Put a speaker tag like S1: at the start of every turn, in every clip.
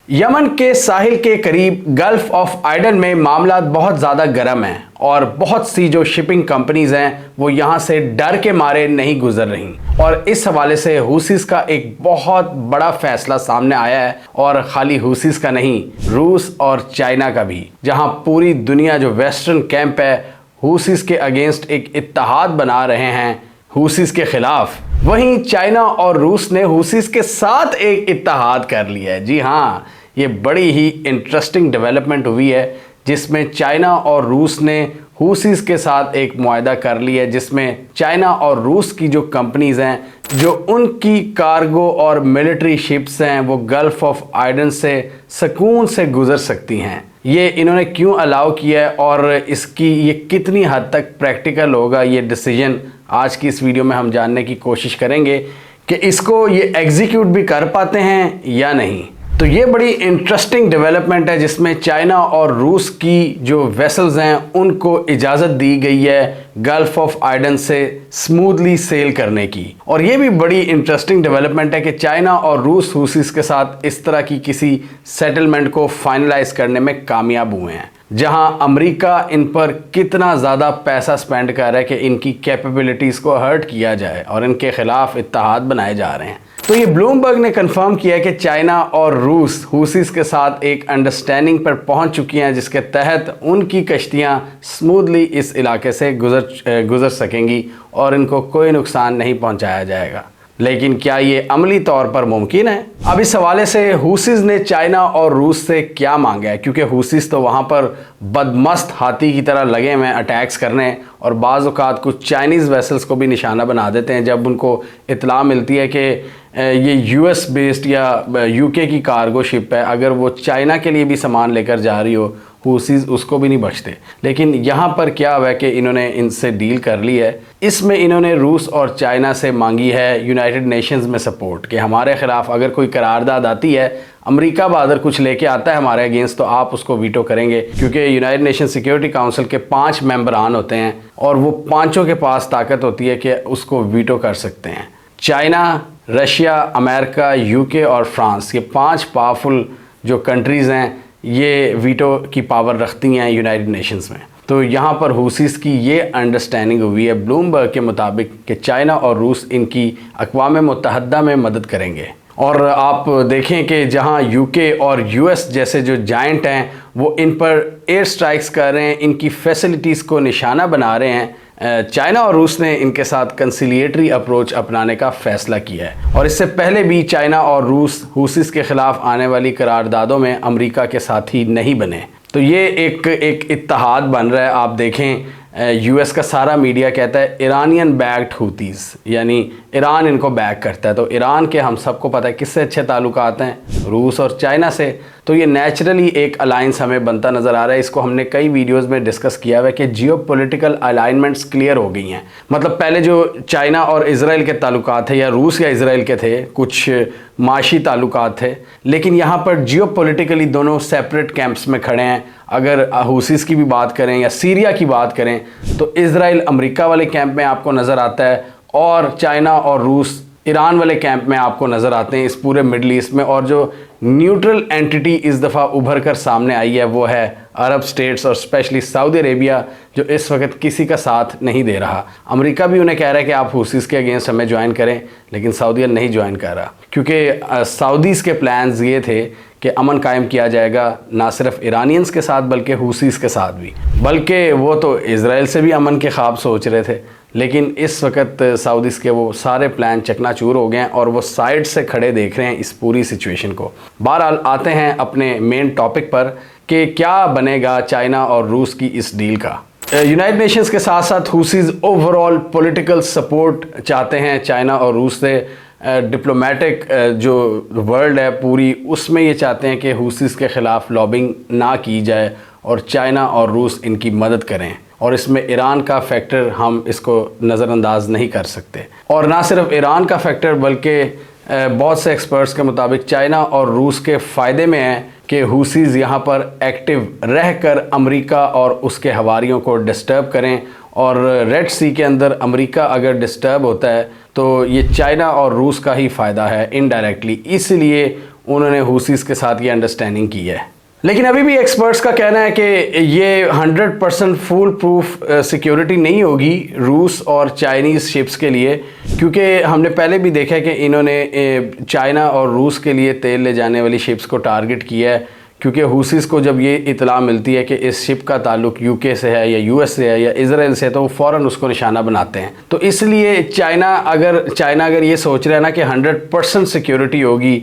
S1: Yemen के साहिल के करीब गल्फ ऑफ आइडन में मामला बहुत ज़्यादा गर्म है और बहुत सी जो शिपिंग कंपनीज हैं वो यहाँ से डर के मारे नहीं गुजर रही। और इस हवाले से हूसीस का एक बहुत बड़ा फैसला सामने आया है, और खाली हूसीस का नहीं, रूस और चाइना का भी, जहाँ पूरी दुनिया जो वेस्टर्न कैंप है हूसीस के अगेंस्ट एक इत्तेहाद बना रहे हैं हूसीस के खिलाफ। वहीं चाइना और रूस ने हूसीस के साथ एक इत्तेहाद कर लिया है। जी हाँ, ये बड़ी ही इंटरेस्टिंग डेवलपमेंट हुई है जिसमें चाइना और रूस ने हूसीस के साथ एक मुआहदा कर लिया है, जिसमें चाइना और रूस की जो कंपनीज हैं, जो उनकी कार्गो और मिलिट्री शिप्स हैं, वो गल्फ ऑफ आइडन से सुकून से गुजर सकती हैं। ये इन्होंने क्यों अलाउ किया है और इसकी ये कितनी हद तक प्रैक्टिकल होगा, ये डिसीजन आज की इस वीडियो में हम जानने की कोशिश करेंगे कि इसको ये एग्जीक्यूट भी कर पाते हैं या नहीं। तो ये बड़ी इंटरेस्टिंग डेवलपमेंट है जिसमें चाइना और रूस की जो वेसल्स हैं उनको इजाज़त दी गई है गल्फ ऑफ आइडन से स्मूथली सेल करने की। और ये भी बड़ी इंटरेस्टिंग डेवलपमेंट है कि चाइना और रूस हूसीस के साथ इस तरह की किसी सेटलमेंट को फाइनलाइज करने में कामयाब हुए हैं, जहां अमेरिका इन पर कितना ज़्यादा पैसा स्पेंड कर रहा है कि इनकी कैपेबिलिटीज़ को हर्ट किया जाए और इनके खिलाफ इत्तेहाद बनाए जा रहे हैं। तो ये ब्लूमबर्ग ने कंफर्म किया है कि चाइना और रूस हूसीस के साथ एक अंडरस्टैंडिंग पर पहुंच चुकी हैं, जिसके तहत उनकी कश्तियां स्मूथली इस इलाके से गुजर सकेंगी और इनको कोई नुकसान नहीं पहुंचाया जाएगा। लेकिन क्या ये अमली तौर पर मुमकिन है? अब इस हवाले से हूसीस ने चाइना और रूस से क्या मांगा है, क्योंकि हूसीस तो वहाँ पर बदमस्त हाथी की तरह लगे हुए हैं अटैक्स करने, और बाज़ औक़ात कुछ चाइनीज़ वेसल्स को भी निशाना बना देते हैं जब उनको इत्तला मिलती है कि ये यूएस बेस्ड या यूके की कार्गो शिप है, अगर वो चाइना के लिए भी सामान लेकर जा रही हो, हूसीस उसको भी नहीं बचते। लेकिन यहाँ पर क्या हुआ है कि इन्होंने इनसे डील कर ली है। इसमें इन्होंने रूस और चाइना से मांगी है यूनाइटेड नेशंस में सपोर्ट, कि हमारे ख़िलाफ़ अगर कोई करारदाद आती है, अमेरिका बहादुर कुछ लेके आता है हमारे अगेंस्ट, तो आप उसको वीटो करेंगे, क्योंकि यूनाइटेड नेशन सिक्योरिटी काउंसिल के 5 मेंबरान होते हैं और वो पाँचों के पास ताकत होती है कि उसको वीटो कर सकते हैं। चाइना, रशिया, अमेरिका, यूके और फ्रांस, ये 5 पावरफुल जो कंट्रीज़ हैं, ये वीटो की पावर रखती हैं यूनाइटेड नेशंस में। तो यहाँ पर हूसीस की ये अंडरस्टैंडिंग हुई है ब्लूमबर्ग के मुताबिक कि चाइना और रूस इनकी अक़वाम मुत्तहदा में मदद करेंगे। और आप देखें कि जहाँ यूके और यूएस जैसे जो जायंट हैं वो इन पर एयर स्ट्राइक्स कर रहे हैं, इनकी फैसिलिटीज़ को निशाना बना रहे हैं, चाइना और रूस ने इनके साथ कंसिलिएटरी अप्रोच अपनाने का फ़ैसला किया है। और इससे पहले भी चाइना और रूस हूसीस के ख़िलाफ़ आने वाली करारदादों में अमेरिका के साथी नहीं बने। तो ये एक इत्तेहाद बन रहा है। आप देखें, यूएस का सारा मीडिया कहता है ईरानियन बैक्ड हूतीज़, यानी ईरान इनको बैक करता है। तो ईरान के हम सबको पता है किससे अच्छे ताल्लुकात हैं, रूस और चाइना से। तो ये नेचुरली एक अलाइंस हमें बनता नज़र आ रहा है। इसको हमने कई वीडियोस में डिस्कस किया हुआ है कि जियोपॉलिटिकल अलाइनमेंट्स क्लियर हो गई हैं। मतलब पहले जो चाइना और इजराइल के ताल्लुकात थे, या रूस या इजराइल के थे, कुछ माशी ताल्लुकात थे, लेकिन यहाँ पर जियोपॉलिटिकली दोनों सेपरेट कैंप्स में खड़े हैं। अगर हूसीस की भी बात करें या सीरिया की बात करें तो इजराइल अमेरिका वाले कैंप में आपको नज़र आता है, और चाइना और रूस ईरान वाले कैंप में आपको नज़र आते हैं इस पूरे मिडल ईस्ट में। और जो न्यूट्रल एंटिटी इस दफ़ा उभर कर सामने आई है वो है अरब स्टेट्स, और स्पेशली सऊदी अरेबिया, जो इस वक्त किसी का साथ नहीं दे रहा। अमेरिका भी उन्हें कह रहा है कि आप हूसीस के अगेंस्ट हमें ज्वाइन करें, लेकिन सऊदी नहीं ज्वाइन कर रहा, क्योंकि सऊदीज़ के प्लान्स ये थे कि अमन कायम किया जाएगा ना सिर्फ ईरानियंस के साथ बल्कि हूसीस के साथ भी, बल्कि वो तो इजराइल से भी अमन के ख्वाब सोच रहे थे। लेकिन इस वक्त सऊदीज़ के वो सारे प्लान चकनाचूर हो गए हैं और वो साइड से खड़े देख रहे हैं इस पूरी सिचुएशन को। बहरहाल आते हैं अपने मेन टॉपिक पर कि क्या बनेगा चाइना और रूस की इस डील का। यूनाइटेड नेशंस के साथ साथ हूसीस ओवरऑल पॉलिटिकल सपोर्ट चाहते हैं चाइना और रूस से। डिप्लोमेटिक जो वर्ल्ड है पूरी, उसमें ये चाहते हैं कि हूसीस के ख़िलाफ़ लॉबिंग ना की जाए और चाइना और रूस इनकी मदद करें। और इसमें ईरान का फैक्टर हम इसको नज़रअंदाज नहीं कर सकते। और ना सिर्फ ईरान का फैक्टर बल्कि बहुत से एक्सपर्ट्स के मुताबिक चाइना और रूस के फ़ायदे में है कि हूसीस यहाँ पर एक्टिव रहकर अमेरिका और उसके हवारियों को डिस्टर्ब करें। और रेड सी के अंदर अमेरिका अगर डिस्टर्ब होता है तो ये चाइना और रूस का ही फ़ायदा है इनडायरेक्टली। इसलिए उन्होंने हुसीस के साथ ये अंडरस्टैंडिंग की है। लेकिन अभी भी एक्सपर्ट्स का कहना है कि ये 100% फुल प्रूफ सिक्योरिटी नहीं होगी रूस और चाइनीज़ शिप्स के लिए, क्योंकि हमने पहले भी देखा है कि इन्होंने चाइना और रूस के लिए तेल ले जाने वाली शिप्स को टारगेट किया है, क्योंकि हुसीस को जब ये इतला मिलती है कि इस शिप का ताल्लुक यूके से है या यूएस से है या इजराइल से है तो वो फ़ौरन उसको निशाना बनाते हैं। तो इसलिए चाइना अगर ये सोच रहा है ना कि 100% सिक्योरिटी होगी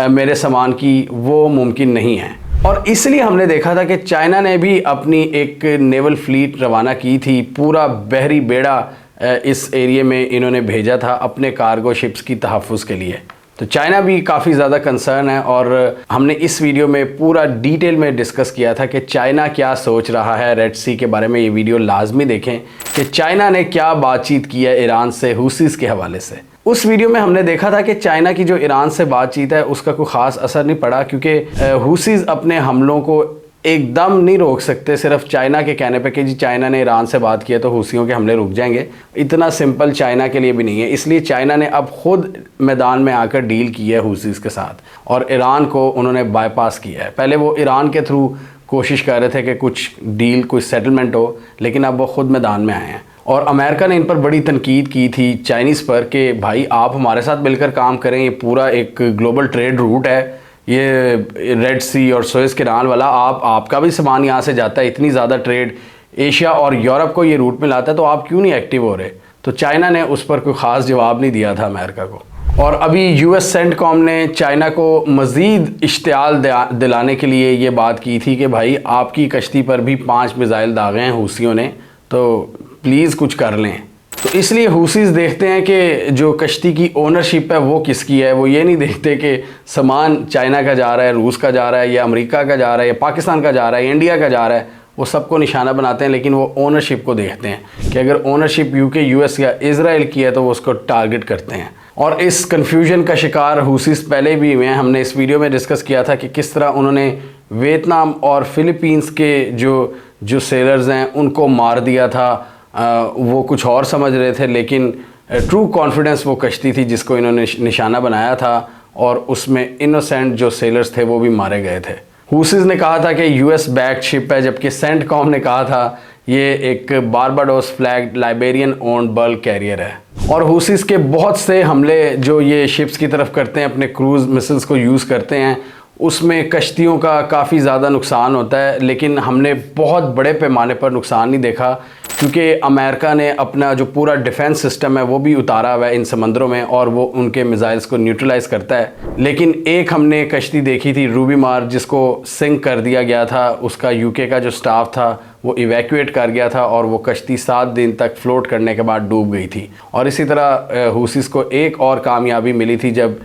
S1: मेरे सामान की, वो मुमकिन नहीं है। और इसलिए हमने देखा था कि चाइना ने भी अपनी एक नेवल फ्लीट रवाना की थी, पूरा बहरी बेड़ा इस एरिया में इन्होंने भेजा था अपने कार्गो शिप्स की तहफ़्फ़ुज़ के लिए। तो चाइना भी काफ़ी ज़्यादा कंसर्न है और हमने इस वीडियो में पूरा डिटेल में डिस्कस किया था कि चाइना क्या सोच रहा है रेड सी के बारे में। ये वीडियो लाजमी देखें कि चाइना ने क्या बातचीत की है ईरान से हुसीस के हवाले से। उस वीडियो में हमने देखा था कि चाइना की जो ईरान से बातचीत है उसका कोई ख़ास असर नहीं पड़ा, क्योंकि हुसीस अपने हमलों को एकदम नहीं रोक सकते सिर्फ चाइना के कहने पे कि जी चाइना ने ईरान से बात की है तो हुसियों के हमले रुक जाएंगे। इतना सिंपल चाइना के लिए भी नहीं है। इसलिए चाइना ने अब खुद मैदान में आकर डील की है हुसीस के साथ और ईरान को उन्होंने बाईपास किया है। पहले वो ईरान के थ्रू कोशिश कर रहे थे कि कुछ डील, कुछ सेटलमेंट हो, लेकिन अब वो खुद मैदान में आए हैं। और अमेरिका ने इन पर बड़ी तनकीद की थी चाइनीज़ पर कि भाई आप हमारे साथ मिलकर काम करें, ये पूरा एक ग्लोबल ट्रेड रूट है, ये रेड सी और सुएज़ कैनाल वाला, आपका भी सामान यहाँ से जाता है, इतनी ज़्यादा ट्रेड एशिया और यूरोप को ये रूट में लाता है, तो आप क्यों नहीं एक्टिव हो रहे। तो चाइना ने उस पर कोई ख़ास जवाब नहीं दिया था अमेरिका को। और अभी यूएस सेंटकॉम ने चाइना को मज़ीद इश्तियाल दिलाने के लिए ये बात की थी कि भाई आपकी कश्ती पर भी 5 मिसाइल दागे हैं हुसियों ने, तो प्लीज़ कुछ कर लें। तो इसलिए हुसीस देखते हैं कि जो कश्ती की ओनरशिप है वो किसकी है। वो ये नहीं देखते कि सामान चाइना का जा रहा है, रूस का जा रहा है, या अमेरिका का जा रहा है, या पाकिस्तान का जा रहा है, इंडिया का जा रहा है। वो सबको निशाना बनाते हैं, लेकिन वो ओनरशिप को देखते हैं कि अगर ओनरशिप यूके, यूएस या इजराइल की है तो वो उसको टारगेट करते हैं। और इस कन्फ्यूजन का शिकार हुसीस पहले भी हुए हैं। हमने इस वीडियो में डिस्कस किया था कि किस तरह उन्होंने वियतनाम और फिलीपींस के जो सेलर्स हैं उनको मार दिया था। वो कुछ और समझ रहे थे, लेकिन ट्रू कॉन्फिडेंस वो कश्ती थी जिसको इन्होंने निशाना बनाया था, और उसमें इनोसेंट जो सेलर्स थे वो भी मारे गए थे। हुसीस ने कहा था कि यूएस बैक्ड शिप है, जबकि सेंटकॉम ने कहा था ये एक Barbados flagged Liberian owned bulk carrier है। और हुसीस के बहुत से हमले जो ये शिप्स की तरफ करते हैं, अपने क्रूज़ मिसाइल्स को यूज़ करते हैं, उसमें कश्तियों का काफ़ी ज़्यादा नुकसान होता है, लेकिन हमने बहुत बड़े पैमाने पर नुकसान नहीं देखा, क्योंकि अमेरिका ने अपना जो पूरा डिफेंस सिस्टम है वो भी उतारा हुआ है इन समंदरों में, और वो उनके मिसाइल्स को न्यूट्रलाइज़ करता है। लेकिन एक हमने कश्ती देखी थी रूबी मार, जिसको सिंक कर दिया गया था। उसका यूके का जो स्टाफ था वो इवैक्यूएट कर गया था, और वो कश्ती 7 दिन तक फ्लोट करने के बाद डूब गई थी। और इसी तरह हुसीस को एक और कामयाबी मिली थी जब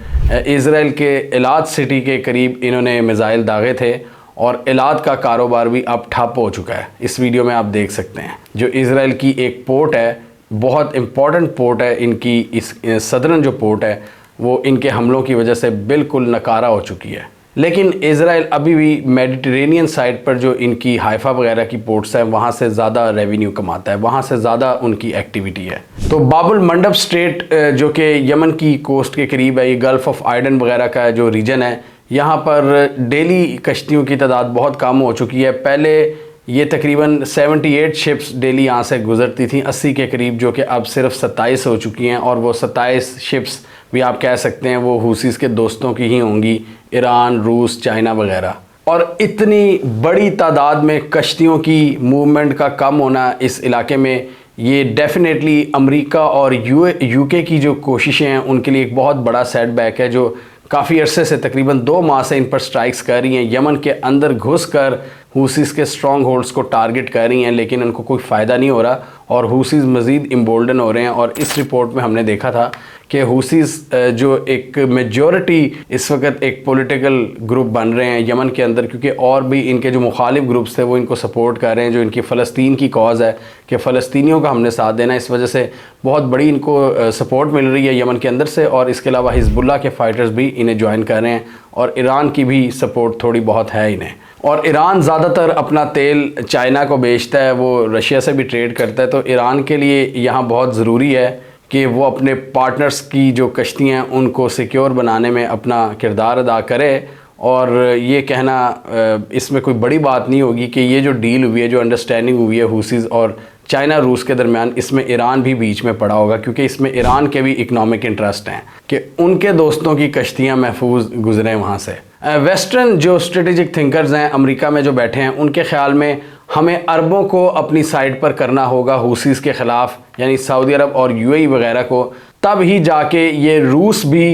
S1: इजराइल के एलाद सिटी के करीब इन्होंने मिसाइल दागे थे, और एलाद का कारोबार भी अब ठप हो चुका है। इस वीडियो में आप देख सकते हैं जो इजराइल की एक पोर्ट है, बहुत इम्पॉर्टेंट पोर्ट है इनकी, इस सदरन जो पोर्ट है वो इनके हमलों की वजह से बिल्कुल नकारा हो चुकी है। लेकिन इजराइल अभी भी मेडिटेरेनियन साइड पर जो इनकी हाइफा वगैरह की पोर्ट्स हैं वहाँ से ज़्यादा रेवेन्यू कमाता है, वहाँ से ज़्यादा उनकी एक्टिविटी है। तो बाबुल मंडब स्ट्रेट जो कि यमन की कोस्ट के करीब है, ये गल्फ़ ऑफ आइडन वगैरह का जो रीजन है, यहाँ पर डेली कश्तियों की तादाद बहुत कम हो चुकी है। पहले ये तकरीबन 78 शिप्स डेली यहाँ से गुजरती थी 80 के करीब, जो कि अब सिर्फ 27 हो चुकी हैं। और वो 27 शिप्स भी आप कह सकते हैं वो हुसीस के दोस्तों की ही होंगी, ईरान, रूस, चाइना वगैरह। और इतनी बड़ी तादाद में कश्तियों की मूवमेंट का कम होना इस इलाके में, ये डेफिनेटली अमेरिका और यूके की जो कोशिशें हैं उनके लिए एक बहुत बड़ा सेटबैक है, जो काफ़ी अरसे से तकरीबन 2 माह से इन पर स्ट्राइक्स कर रही हैं। यमन के अंदर घुसकर हुसीस के स्ट्रॉन्ग होल्ड्स को टारगेट कर रही हैं, लेकिन उनको कोई फ़ायदा नहीं हो रहा और हुसीस मज़ीद इम्बोल्डन हो रहे हैं। और इस रिपोर्ट में हमने देखा था कि हुसीस जो एक मेजॉरिटी इस वक्त एक पॉलिटिकल ग्रुप बन रहे हैं यमन के अंदर, क्योंकि और भी इनके जो मुखालिफ ग्रुप्स थे वो इनको सपोर्ट कर रहे हैं। जो इनकी फ़लस्तीन की कॉज़ है कि फ़लस्तीनियों का हमने साथ देना, इस वजह से बहुत बड़ी इनको सपोर्ट मिल रही है यमन के अंदर से। और इसके अलावा हिज़्बुल्लाह के फ़ाइटर्स भी इन्हें ज्वाइन कर रहे हैं, और ईरान की भी सपोर्ट थोड़ी बहुत है इन्हें। और ईरान ज़्यादातर अपना तेल चाइना को बेचता है, वो रशिया से भी ट्रेड करता है। तो ईरान के लिए यहाँ बहुत ज़रूरी है कि वो अपने पार्टनर्स की जो कश्तियाँ हैं उनको सिक्योर बनाने में अपना किरदार अदा करे। और ये कहना इसमें कोई बड़ी बात नहीं होगी कि ये जो डील हुई है, जो अंडरस्टैंडिंग हुई है हुसीज़ और चाइना रूस के दरमियान, इसमें ईरान भी बीच में पड़ा होगा, क्योंकि इसमें ईरान के भी इकनॉमिक इंटरेस्ट हैं कि उनके दोस्तों की कश्तियाँ महफूज गुजरें वहाँ से। वेस्टर्न जो स्ट्रेटेजिक थिंकर्स हैं अमेरिका में जो बैठे हैं, उनके ख्याल में हमें अरबों को अपनी साइड पर करना होगा हुसीज़ के ख़िलाफ़, यानी सऊदी अरब और यूएई वगैरह को, तब ही जाके ये रूस भी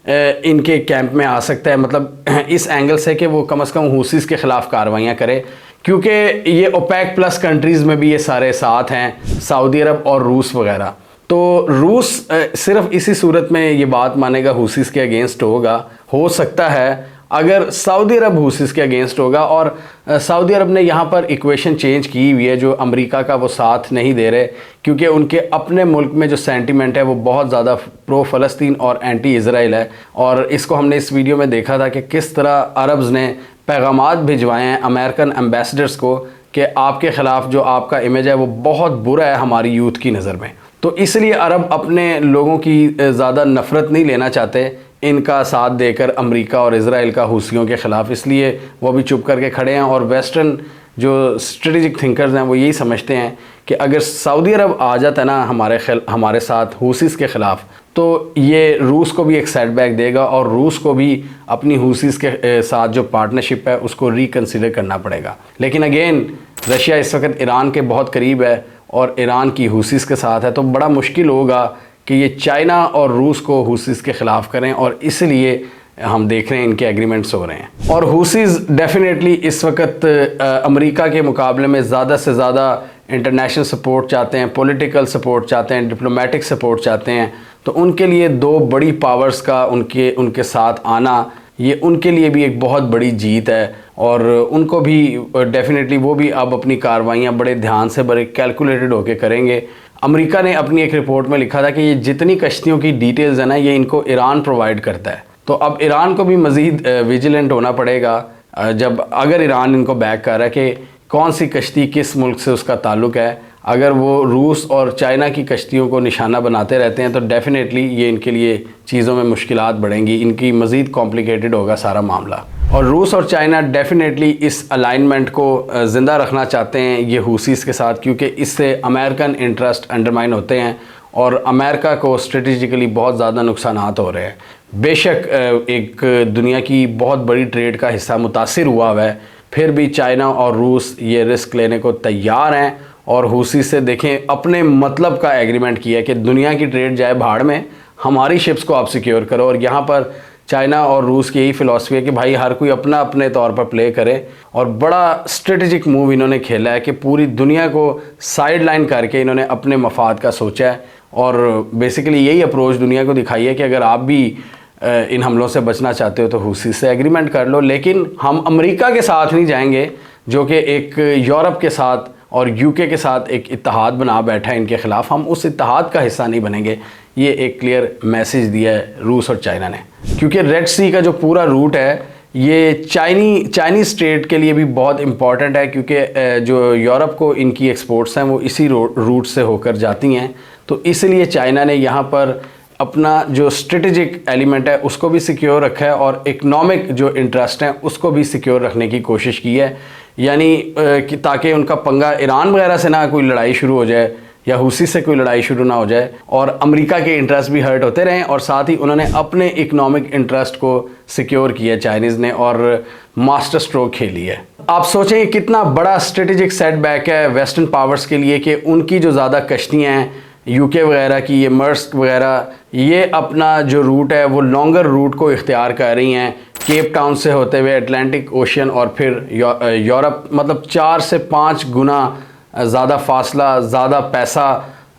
S1: इनके कैंप में आ सकता है। मतलब इस एंगल से कि वो कम से कम हुसीज़ के ख़िलाफ़ कार्रवाइयाँ करे, क्योंकि ये ओपेक प्लस कंट्रीज़ में भी ये सारे साथ हैं, सऊदी अरब और रूस वगैरह। तो रूस सिर्फ इसी सूरत में ये बात मानेगा हुसीज़ के अगेंस्ट होगा, हो सकता है अगर सऊदी अरब हुसीज़ के अगेंस्ट होगा। और सऊदी अरब ने यहाँ पर इक्वेशन चेंज की हुई है, जो अमेरिका का वो साथ नहीं दे रहे, क्योंकि उनके अपने मुल्क में जो सेंटिमेंट है वो बहुत ज़्यादा प्रो फ़लस्तीन और एंटी इज़राइल है। और इसको हमने इस वीडियो में देखा था कि किस तरह अरब्स ने पैगामात भिजवाए हैं अमेरिकन एम्बेसडर्स को कि आपके ख़िलाफ़ जो आपका इमेज है वो बहुत बुरा है हमारी यूथ की नज़र में। तो इसलिए अरब अपने लोगों की ज़्यादा नफ़रत नहीं लेना चाहते इनका साथ देकर अमेरिका और इज़राइल का हुसियों के ख़िलाफ़, इसलिए वो भी चुप करके खड़े हैं। और वेस्टर्न जो स्ट्रेटेजिक थिंकर्स हैं वो यही समझते हैं कि अगर सऊदी अरब आ जाता है ना हमारे साथ हुसीज़ के ख़िलाफ़, तो ये रूस को भी एक सेटबैक देगा और रूस को भी अपनी हुसीज़ के साथ जो पार्टनरशिप है उसको रिकन्सिडर करना पड़ेगा। लेकिन अगेन रशिया इस वक्त ईरान के बहुत करीब है और ईरान की हुसीज़ के साथ है, तो बड़ा मुश्किल होगा कि ये चाइना और रूस को हुसीज़ के ख़िलाफ़ करें, और इसलिए हम देख रहे हैं इनके एग्रीमेंट्स हो रहे हैं। और हुसीज़ डेफिनेटली इस वक्त अमेरिका के मुकाबले में ज़्यादा से ज़्यादा इंटरनेशनल सपोर्ट चाहते हैं, पॉलिटिकल सपोर्ट चाहते हैं, डिप्लोमेटिक सपोर्ट चाहते हैं। तो उनके लिए दो बड़ी पावर्स का उनके साथ आना, ये उनके लिए भी एक बहुत बड़ी जीत है। और उनको भी डेफिनेटली वो भी अब अपनी कार्रवाइयाँ बड़े ध्यान से, बड़े कैलकुलेटेड होकर करेंगे। अमेरिका ने अपनी एक रिपोर्ट में लिखा था कि ये जितनी कश्तियों की डिटेल्स है ना, ये इनको ईरान प्रोवाइड करता है। तो अब ईरान को भी मज़ीद विजिलेंट होना पड़ेगा जब अगर ईरान इनको बैक कर रहा है कि कौन सी कश्ती किस मुल्क से उसका ताल्लुक़ है। अगर वो रूस और चाइना की कश्तियों को निशाना बनाते रहते हैं तो डेफ़िनेटली ये इनके लिए चीज़ों में मुश्किलात बढ़ेंगी, इनकी मज़ीद कॉम्प्लिकेटेड होगा सारा मामला। और रूस और चाइना डेफ़िनेटली इस अलाइनमेंट को ज़िंदा रखना चाहते हैं ये हुसीज़ के साथ, क्योंकि इससे अमेरिकन इंटरेस्ट अंडरमाइन होते हैं और अमेरिका को स्ट्रेटेजिकली बहुत ज़्यादा नुकसानात हो रहे हैं। बेशक एक दुनिया की बहुत बड़ी ट्रेड का हिस्सा मुतासिर हुआ है, फिर भी चाइना और रूस ये रिस्क लेने को तैयार हैं। और हुसी से देखें अपने मतलब का एग्रीमेंट किया कि दुनिया की ट्रेड जाए भाड़ में, हमारी शिप्स को आप सिक्योर करो। और यहाँ पर चाइना और रूस की यही फ़िलासफ़ी है कि भाई हर कोई अपना अपने तौर पर प्ले करे। और बड़ा स्ट्रेटेजिक मूव इन्होंने खेला है कि पूरी दुनिया को साइड लाइन करके इन्होंने अपने मफाद का सोचा है। और बेसिकली यही अप्रोच दुनिया को दिखाई है कि अगर आप भी इन हमलों से बचना चाहते हो तो हुसी से एग्रीमेंट कर लो, लेकिन हम अमेरिका के साथ नहीं जाएंगे जो कि एक यूरोप के साथ और यूके के साथ एक इत्तेहाद बना बैठा है इनके ख़िलाफ़, हम उस इत्तेहाद का हिस्सा नहीं बनेंगे। ये एक क्लियर मैसेज दिया है रूस और चाइना ने, क्योंकि रेड सी का जो पूरा रूट है ये चाइनीज़ स्टेट के लिए भी बहुत इम्पॉर्टेंट है, क्योंकि जो यूरोप को इनकी एक्सपोर्ट्स हैं वो इसी रूट से होकर जाती हैं। तो इसलिए चाइना ने यहाँ पर अपना जो स्ट्रेटेजिक एलिमेंट है उसको भी सिक्योर रखा है और इकनॉमिक जो इंटरेस्ट हैं उसको भी सिक्योर रखने की कोशिश की है, यानी कि ताकि उनका पंगा ईरान वगैरह से ना कोई लड़ाई शुरू हो जाए या हुसी से कोई लड़ाई शुरू ना हो जाए और अमेरिका के इंटरेस्ट भी हर्ट होते रहें। और साथ ही उन्होंने अपने इकनॉमिक इंटरेस्ट को सिक्योर किया चाइनीज़ ने और मास्टर स्ट्रोक खेली है। आप सोचें कितना बड़ा स्ट्रेटेजिक सेटबैक है वेस्टर्न पावर्स के लिए कि उनकी जो ज़्यादा कश्तियाँ हैं यूके वगैरह की, ये मर्स्क वगैरह, ये अपना जो रूट है वो लॉन्गर रूट को इख्तियार कर रही हैं, केप टाउन से होते हुए अटलांटिक ओशन और फिर यूरोप। मतलब 4 से 5 गुना ज़्यादा फासला, ज़्यादा पैसा,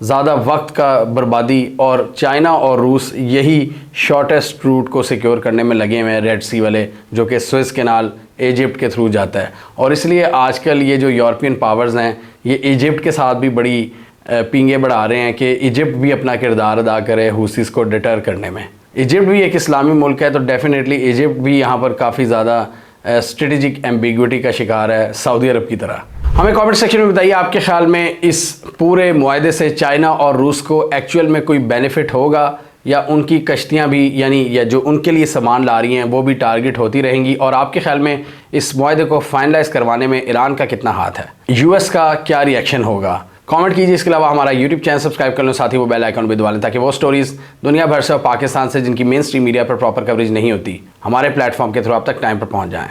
S1: ज़्यादा वक्त का बर्बादी। और चाइना और रूस यही शॉर्टेस्ट रूट को सिक्योर करने में लगे हुए हैं, रेड सी वाले, जो कि स्विस कैनाल इजिप्ट के थ्रू जाता है। और इसलिए आजकल ये जो यूरोपियन पावर्स हैं ये इजिप्ट के साथ भी बड़ी पींगे बढ़ा रहे हैं कि इजिप्ट भी अपना किरदार अदा करे हुसीस को डिटर करने में। इजिप्ट भी एक इस्लामी मुल्क है तो डेफिनेटली इजिप्ट भी यहाँ पर काफ़ी ज़्यादा स्ट्रेटेजिक एम्बिग्विटी का शिकार है सऊदी अरब की तरह। हमें कमेंट सेक्शन में बताइए आपके ख्याल में इस पूरे मुआहदे से चाइना और रूस को एक्चुअल में कोई बेनिफिट होगा या उनकी कश्तियां भी यानी या जो उनके लिए सामान ला रही हैं वो भी टारगेट होती रहेंगी। और आपके ख्याल में इस मुआहदे को फाइनलाइज करवाने में ईरान का कितना हाथ है, यूएस का क्या रिएक्शन होगा, कमेंट कीजिए। इसके अलावा हमारा यूट्यूब चैनल सब्सक्राइब कर लो, साथ ही वो बेल आइकन भी दबा लें ताकि वो स्टोरीज दुनिया भर से और पाकिस्तान से जिनकी मेन स्ट्रीम मीडिया पर प्रॉपर कवरेज नहीं होती हमारे प्लेटफॉर्म के थ्रू आप तक टाइम पर पहुंच जाएं।